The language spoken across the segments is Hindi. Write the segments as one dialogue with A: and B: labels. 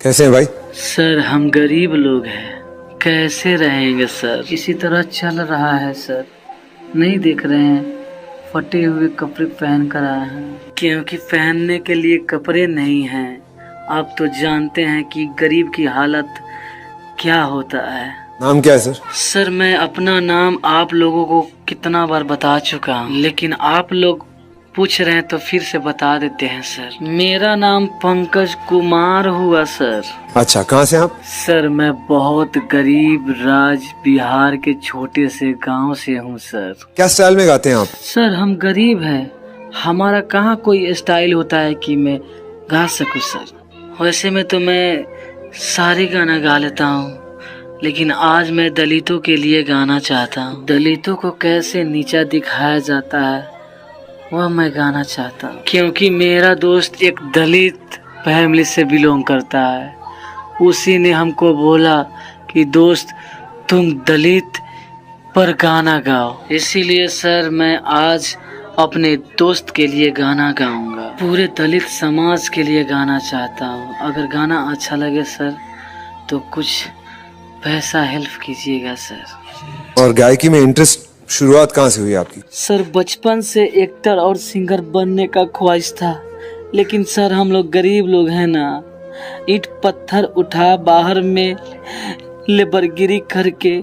A: कैसे हैं भाई?
B: सर हम गरीब लोग हैं, कैसे रहेंगे सर? इसी तरह चल रहा है सर। नहीं देख रहे हैं फटे हुए कपड़े पहन कर आए हैं, क्योंकि पहनने के लिए कपड़े नहीं हैं। आप तो जानते हैं कि गरीब की हालत क्या होता है।
A: नाम क्या है सर?
B: सर मैं अपना नाम आप लोगों को कितना बार बता चुका हूँ, लेकिन आप लोग पूछ रहे हैं तो फिर से बता देते हैं सर। मेरा नाम पंकज कुमार हुआ सर।
A: अच्छा, कहाँ से आप?
B: सर मैं बहुत गरीब बिहार के छोटे से गांव से हूँ सर।
A: क्या स्टाइल में गाते हैं आप?
B: सर हम गरीब हैं, हमारा कहाँ कोई स्टाइल होता है कि मैं गा सकूँ सर। वैसे में तो मैं सारे गाना गा लेता हूँ, लेकिन आज मैं दलितों के लिए गाना चाहता हूँ। दलितों को कैसे नीचा दिखाया जाता है वह मैं गाना चाहता हूँ, क्योंकि मेरा दोस्त एक दलित फैमिली से बिलोंग करता है। उसी ने हमको बोला कि दोस्त तुम दलित पर गाना गाओ, इसीलिए सर मैं आज अपने दोस्त के लिए गाना गाऊंगा। पूरे दलित समाज के लिए गाना चाहता हूँ। अगर गाना अच्छा लगे सर तो कुछ पैसा हेल्प कीजिएगा सर।
A: और गायकी में इंटरेस्ट शुरुआत कहाँ से हुई आपकी?
B: सर बचपन से एक्टर और सिंगर बनने का ख्वाहिश था, लेकिन सर हम लोग गरीब लोग हैं ना, ईंट पत्थर उठा बाहर में लेबरगिरी करके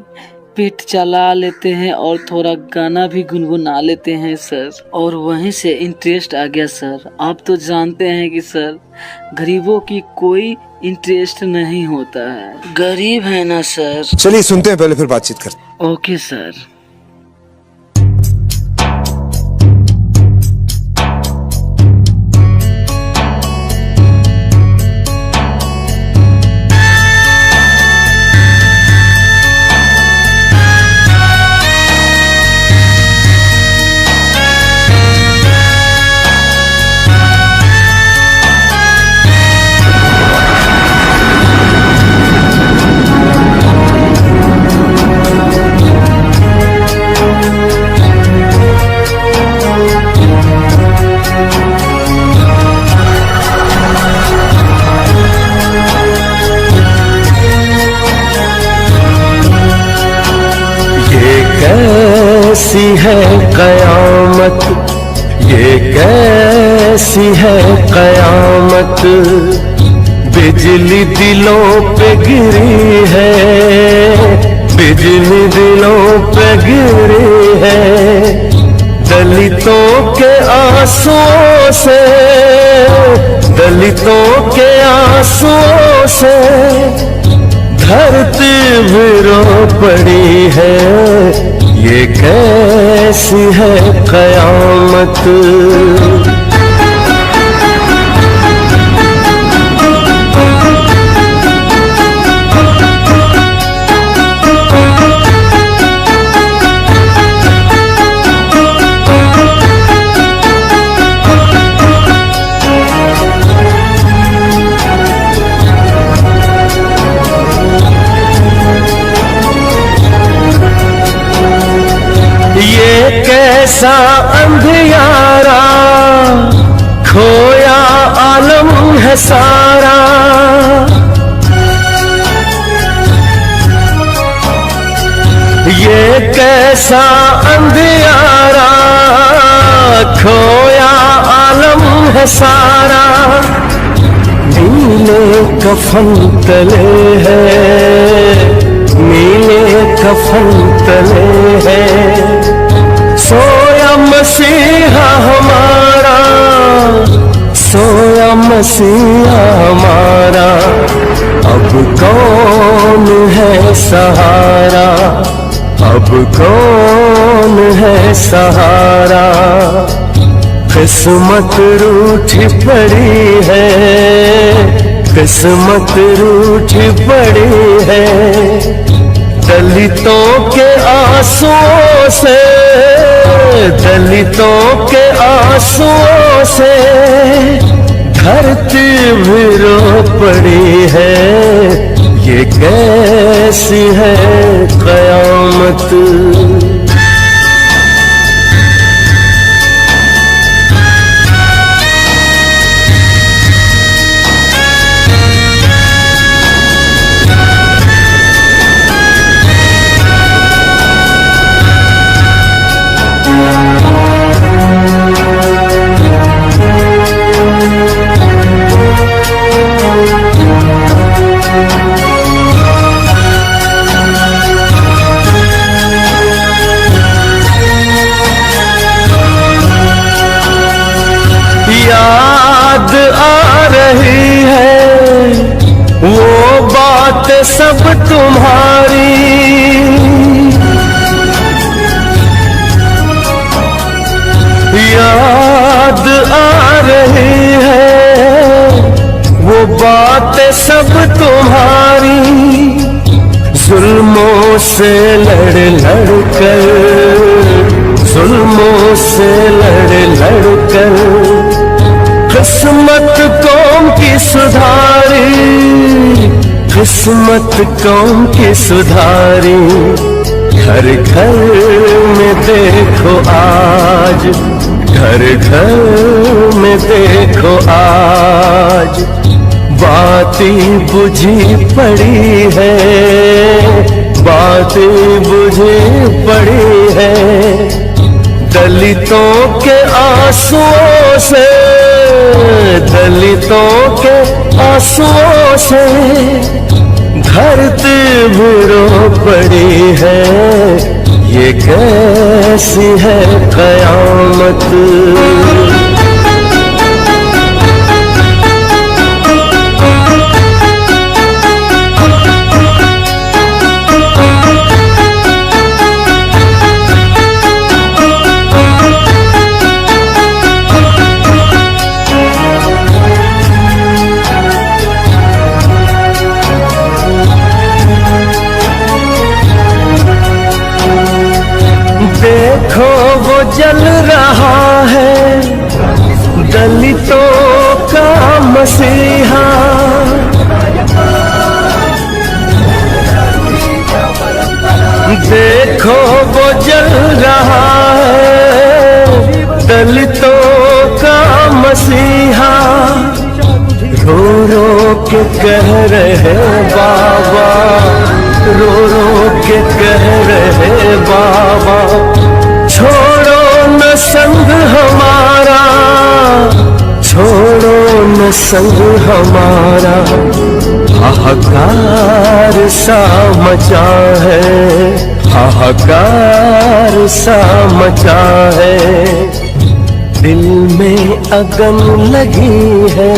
B: पेट चला लेते हैं और थोड़ा गाना भी गुनगुना लेते हैं सर, और वहीं से इंटरेस्ट आ गया सर। आप तो जानते हैं कि सर गरीबों की कोई इंटरेस्ट नहीं होता है, गरीब है ना सर।
A: चलिए सुनते हैं, पहले फिर बातचीत करते हैं।
B: Okay sir.
C: कैसी है कयामत, ये कैसी है कयामत, बिजली दिलों पे गिरी है, बिजली दिलों पे गिरी है। दलितों के आंसुओं से, दलितों के आंसुओं से धरती भी रो पड़ी है। ये कैसी है कयामत। कैसा अंधियारा खोया आलम है सारा, ये कैसा अंधियारा खोया आलम है सारा। नीले कफन तले है, नीले कफन तले है, सोया मसीहा हमारा, सोया मसीहा हमारा। अब कौन है सहारा, अब कौन है सहारा। किस्मत रूठी पड़ी है, किस्मत रूठी पड़ी है। दलितों के आंसुओं से, दलितों के आंसुओं से धरती भी रो पड़ी है। ये कैसी है कयामत। सब तुम्हारी, याद आ रही है वो बातें सब तुम्हारी। जुल्मों से लड़ लड़ कर, जुल्मों से लड़ लड़ कर किस्मत कौम की सुधारी, किस्मत कौम की सुधारी। घर घर में देखो आज, घर घर में देखो आज बातें बुझी पड़ी है, बातें बुझी पड़ी है। दलितों के आंसुओं से, दलितों के आंसुओं से धरती भी रो पड़ी है। ये कैसी है कयामत। देखो वो जल रहा है दलितों का मसीहा। देखो वो जल रहा है दलितों का मसीहा। रो रो के कह रहे बाबा, रो रो के कह रहे बाबा, छोड़ो न संग हमारा, छोड़ो न संग हमारा। हाहाकार सा मचा है, हाहाकार सा मचा है। दिल में अगन लगी है,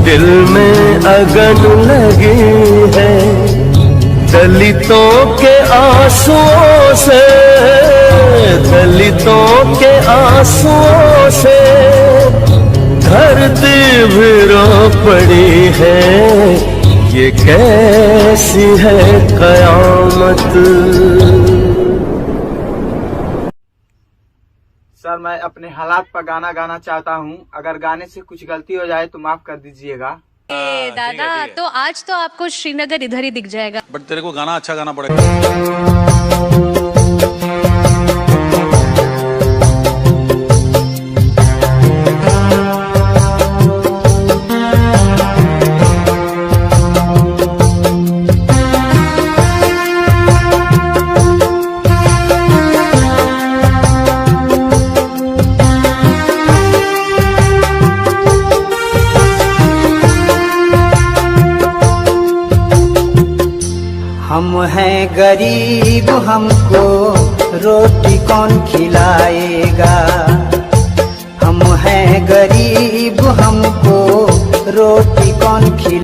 C: दिल में अगन लगी है। दलितों के आंसुओं से, दलितों के आंसुओं से धरती भी रो पड़ी है। ये कैसी है कयामत।
D: सर, मैं अपने हालात पर गाना गाना चाहता हूँ। अगर गाने से कुछ गलती हो जाए तो माफ कर दीजिएगा।
E: दादा तो आज तो आपको श्रीनगर इधर ही दिख जाएगा।
F: बट तेरे को गाना अच्छा गाना पड़ेगा।
G: हम हैं गरीब, हमको रोटी कौन खिलाएगा। हम हैं गरीब, हमको रोटी कौन खिलाएगा।